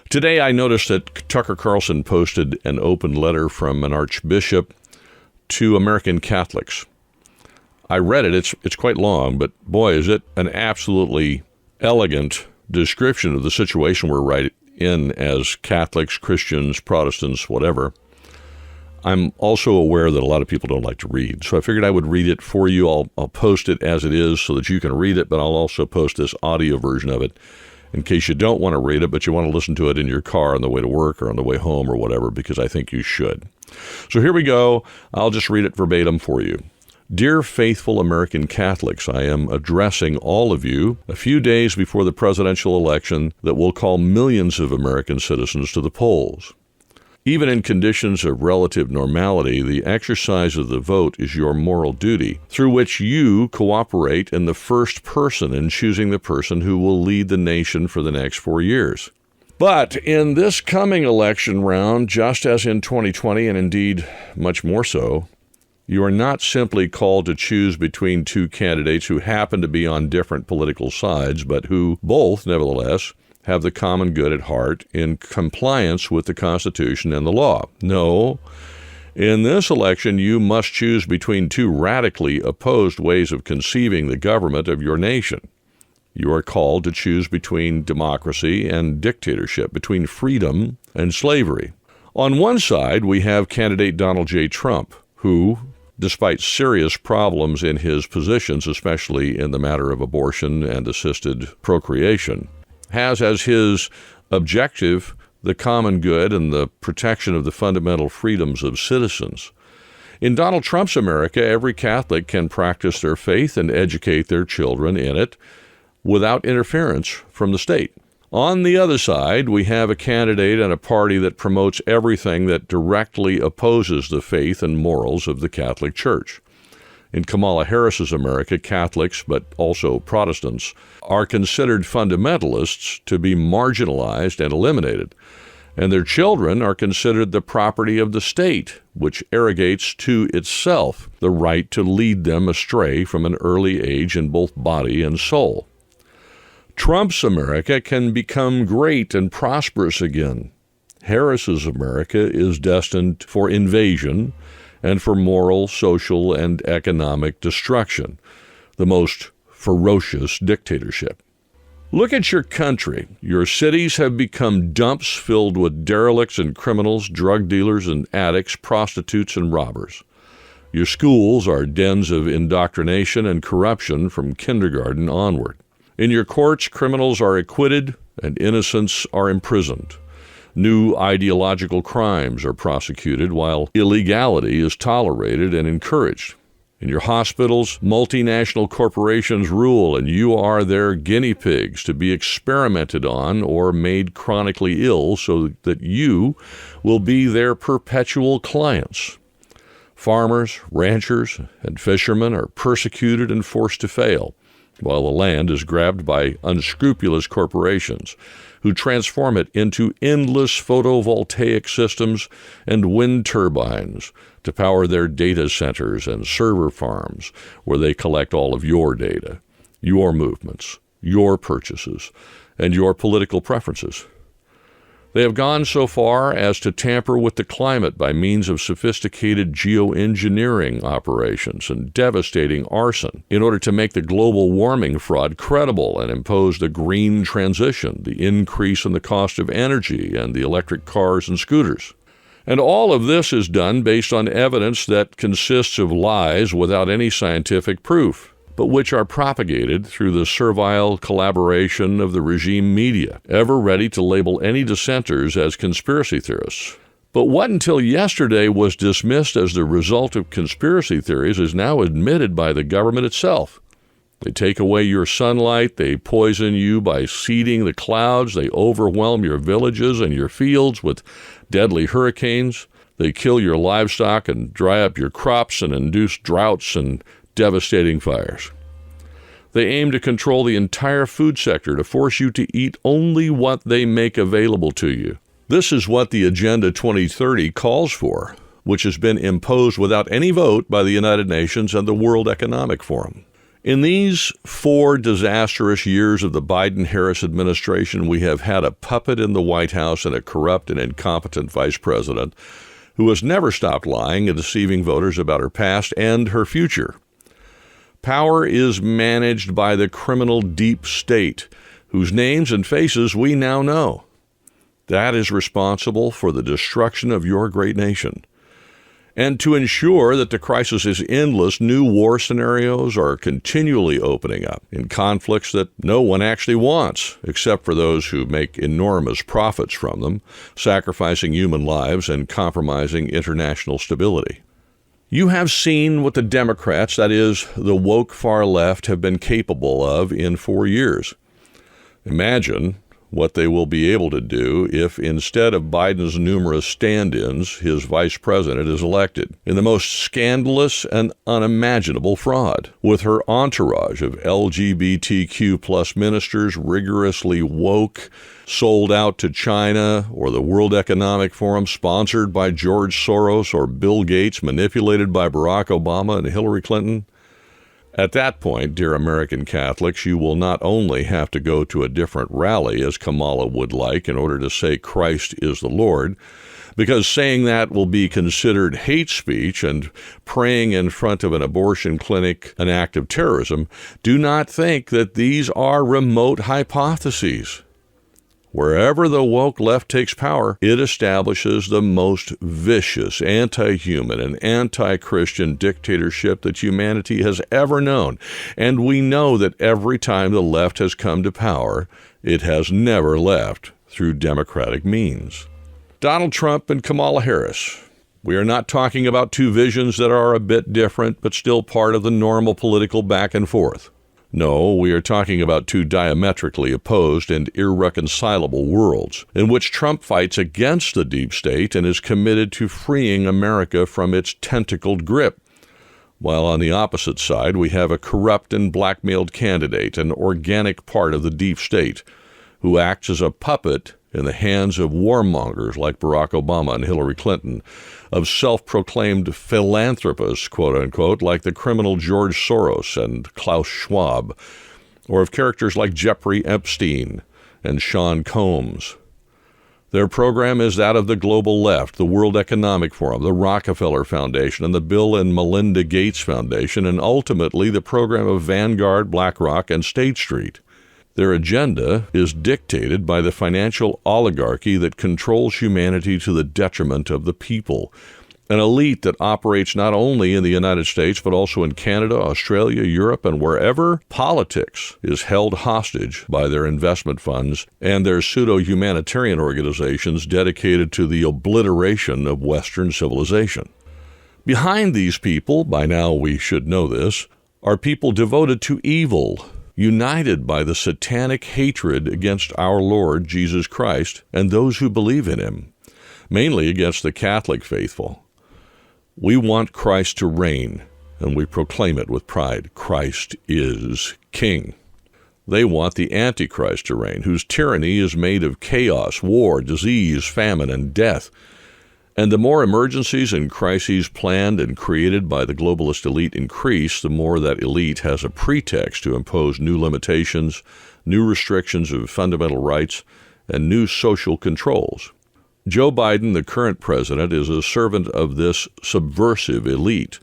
Today, I noticed that Tucker Carlson posted an open letter from an archbishop to American Catholics. I read it. It's quite long, but boy, is it an absolutely elegant description of the situation we're right in as Catholics, Christians, Protestants, whatever. I'm also aware that a lot of people don't like to read, so I figured I would read it for you. I'll post it as it is so that you can read it, but I'll also post this audio version of it in case you don't want to read it, but you want to listen to it in your car on the way to work or on the way home or whatever, because I think you should. So here we go. I'll just read it verbatim for you. Dear faithful American Catholics, I am addressing all of you a few days before the presidential election that will call millions of American citizens to the polls. Even in conditions of relative normality, the exercise of the vote is your moral duty, through which you cooperate in the first person in choosing the person who will lead the nation for the next 4 years. But in this coming election round, just as in 2020, and indeed much more so, you are not simply called to choose between two candidates who happen to be on different political sides, but who both, nevertheless, have the common good at heart in compliance with the Constitution and the law. No, in this election, you must choose between two radically opposed ways of conceiving the government of your nation. You are called to choose between democracy and dictatorship, between freedom and slavery. On one side, we have candidate Donald J. Trump, who, despite serious problems in his positions, especially in the matter of abortion and assisted procreation, has as his objective the common good and the protection of the fundamental freedoms of citizens. In Donald Trump's America, every Catholic can practice their faith and educate their children in it without interference from the state. On the other side, we have a candidate and a party that promotes everything that directly opposes the faith and morals of the Catholic Church. In Kamala Harris's America, Catholics, but also Protestants, are considered fundamentalists to be marginalized and eliminated, and their children are considered the property of the state, which arrogates to itself the right to lead them astray from an early age in both body and soul. Trump's America can become great and prosperous again. Harris's America is destined for invasion and for moral, social, and economic destruction, the most ferocious dictatorship. Look at your country. Your cities have become dumps filled with derelicts and criminals, drug dealers and addicts, prostitutes and robbers. Your schools are dens of indoctrination and corruption from kindergarten onward. In your courts, criminals are acquitted and innocents are imprisoned. New ideological crimes are prosecuted while illegality is tolerated and encouraged. In your hospitals, multinational corporations rule, and you are their guinea pigs to be experimented on or made chronically ill so that you will be their perpetual clients. Farmers, ranchers, and fishermen are persecuted and forced to fail, while the land is grabbed by unscrupulous corporations who transform it into endless photovoltaic systems and wind turbines to power their data centers and server farms, where they collect all of your data, your movements, your purchases, and your political preferences. They have gone so far as to tamper with the climate by means of sophisticated geoengineering operations and devastating arson in order to make the global warming fraud credible and impose the green transition, the increase in the cost of energy, and the electric cars and scooters. And all of this is done based on evidence that consists of lies without any scientific proof, but which are propagated through the servile collaboration of the regime media, ever ready to label any dissenters as conspiracy theorists. But what until yesterday was dismissed as the result of conspiracy theories is now admitted by the government itself. They take away your sunlight, they poison you by seeding the clouds, they overwhelm your villages and your fields with deadly hurricanes, they kill your livestock and dry up your crops and induce droughts and devastating fires. They aim to control the entire food sector to force you to eat only what they make available to you. This is what the Agenda 2030 calls for, which has been imposed without any vote by the United Nations and the World Economic Forum. In these 4 disastrous years of the Biden-Harris administration, we have had a puppet in the White House and a corrupt and incompetent vice president who has never stopped lying and deceiving voters about her past and her future. Power is managed by the criminal deep state, whose names and faces we now know. That is responsible for the destruction of your great nation. And to ensure that the crisis is endless, new war scenarios are continually opening up in conflicts that no one actually wants, except for those who make enormous profits from them, sacrificing human lives and compromising international stability. You have seen what the Democrats, that is, the woke far left, have been capable of in 4 years. Imagine what they will be able to do if, instead of Biden's numerous stand-ins, his vice president is elected in the most scandalous and unimaginable fraud, with her entourage of LGBTQ plus ministers rigorously woke, sold out to China or the World Economic Forum, sponsored by George Soros or Bill Gates, manipulated by Barack Obama and Hillary Clinton. At that point, dear American Catholics, you will not only have to go to a different rally, as Kamala would like, in order to say Christ is the Lord, because saying that will be considered hate speech and praying in front of an abortion clinic an act of terrorism. Do not think that these are remote hypotheses. Wherever the woke left takes power, it establishes the most vicious, anti-human, and anti-Christian dictatorship that humanity has ever known. And we know that every time the left has come to power, it has never left through democratic means. Donald Trump and Kamala Harris. We are not talking about 2 visions that are a bit different, but still part of the normal political back and forth. No, we are talking about 2 diametrically opposed and irreconcilable worlds, in which Trump fights against the deep state and is committed to freeing America from its tentacled grip, while on the opposite side we have a corrupt and blackmailed candidate, an organic part of the deep state, who acts as a puppet in the hands of warmongers like Barack Obama and Hillary Clinton, of self-proclaimed philanthropists, quote-unquote, like the criminal George Soros and Klaus Schwab, or of characters like Jeffrey Epstein and Sean Combs. Their program is that of the global left, the World Economic Forum, the Rockefeller Foundation, and the Bill and Melinda Gates Foundation, and ultimately the program of Vanguard, BlackRock, and State Street. Their agenda is dictated by the financial oligarchy that controls humanity to the detriment of the people, an elite that operates not only in the United States, but also in Canada, Australia, Europe, and wherever politics is held hostage by their investment funds and their pseudo-humanitarian organizations dedicated to the obliteration of Western civilization. Behind these people, by now we should know this, are people devoted to evil, united by the satanic hatred against our Lord Jesus Christ and those who believe in him, mainly against the Catholic faithful. We want Christ to reign, and we proclaim it with pride. Christ is King. They want the Antichrist to reign, whose tyranny is made of chaos, war, disease, famine, and death. And the more emergencies and crises planned and created by the globalist elite increase, the more that elite has a pretext to impose new limitations, new restrictions of fundamental rights, and new social controls. Joe Biden, the current president, is a servant of this subversive elite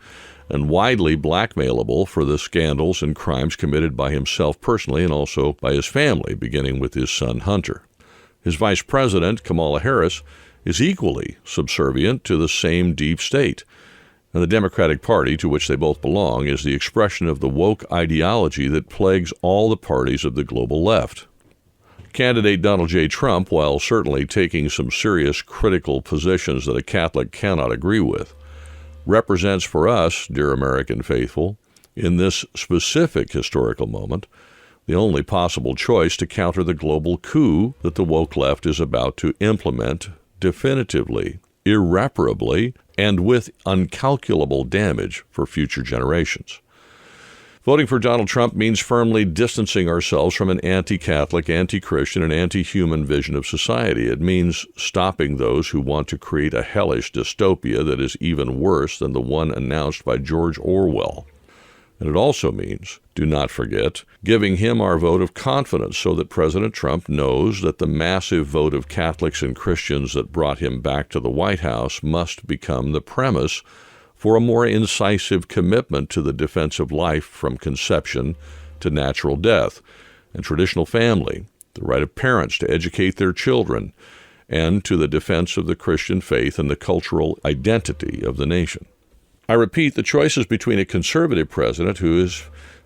and widely blackmailable for the scandals and crimes committed by himself personally and also by his family, beginning with his son Hunter. His vice president, Kamala Harris, is equally subservient to the same deep state. And the Democratic Party, to which they both belong, is the expression of the woke ideology that plagues all the parties of the global left. Candidate Donald J. Trump, while certainly taking some serious critical positions that a Catholic cannot agree with, represents for us, dear American faithful, in this specific historical moment, the only possible choice to counter the global coup that the woke left is about to implement definitively, irreparably, and with incalculable damage for future generations. Voting for Donald Trump means firmly distancing ourselves from an anti-Catholic, anti-Christian, and anti-human vision of society. It means stopping those who want to create a hellish dystopia that is even worse than the one announced by George Orwell. And it also means, do not forget, giving him our vote of confidence so that President Trump knows that the massive vote of Catholics and Christians that brought him back to the White House must become the premise for a more incisive commitment to the defense of life from conception to natural death, and traditional family, the right of parents to educate their children, and to the defense of the Christian faith and the cultural identity of the nation. I repeat, the choice is between a conservative president who is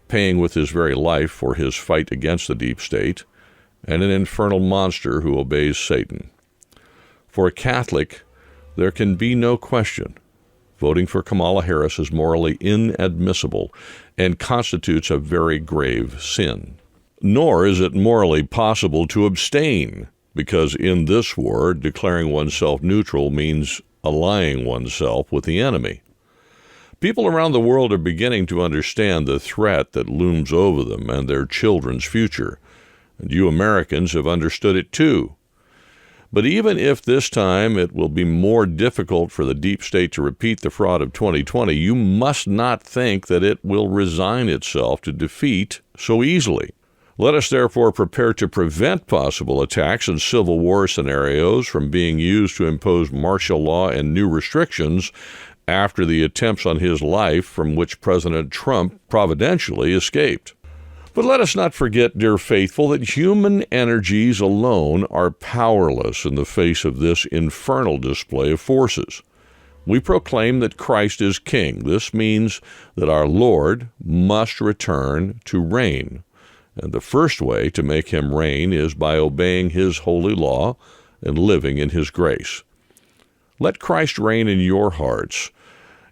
paying with his very life for his fight against the deep state and an infernal monster who obeys Satan. For a Catholic, there can be no question. Voting for Kamala Harris is morally inadmissible and constitutes a very grave sin. Nor is it morally possible to abstain, because in this war, declaring oneself neutral means allying oneself with the enemy. People around the world are beginning to understand the threat that looms over them and their children's future, and you Americans have understood it too. But even if this time it will be more difficult for the deep state to repeat the fraud of 2020, you must not think that it will resign itself to defeat so easily. Let us therefore prepare to prevent possible attacks and civil war scenarios from being used to impose martial law and new restrictions after the attempts on his life from which President Trump providentially escaped. But let us not forget, dear faithful, that human energies alone are powerless in the face of this infernal display of forces. We proclaim that Christ is King. This means that our Lord must return to reign. And the first way to make him reign is by obeying his holy law and living in his grace. Let Christ reign in your hearts,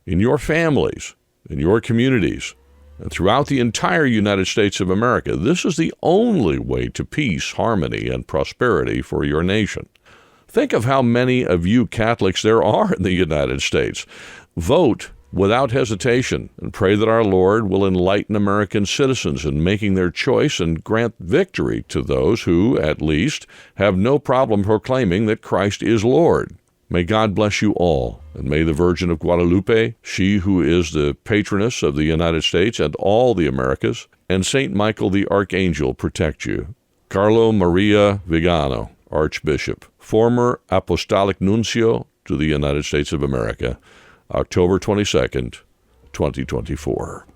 in your families, in your communities, and throughout the entire United States of America. This is the only way to peace, harmony, and prosperity for your nation. Think of how many of you Catholics there are in the United States. Vote without hesitation and pray that our Lord will enlighten American citizens in making their choice and grant victory to those who, at least, have no problem proclaiming that Christ is Lord. May God bless you all, and may the Virgin of Guadalupe, she who is the patroness of the United States and all the Americas, and Saint Michael the Archangel protect you. Carlo Maria Vigano, Archbishop, former Apostolic Nuncio to the United States of America, October 22nd, 2024.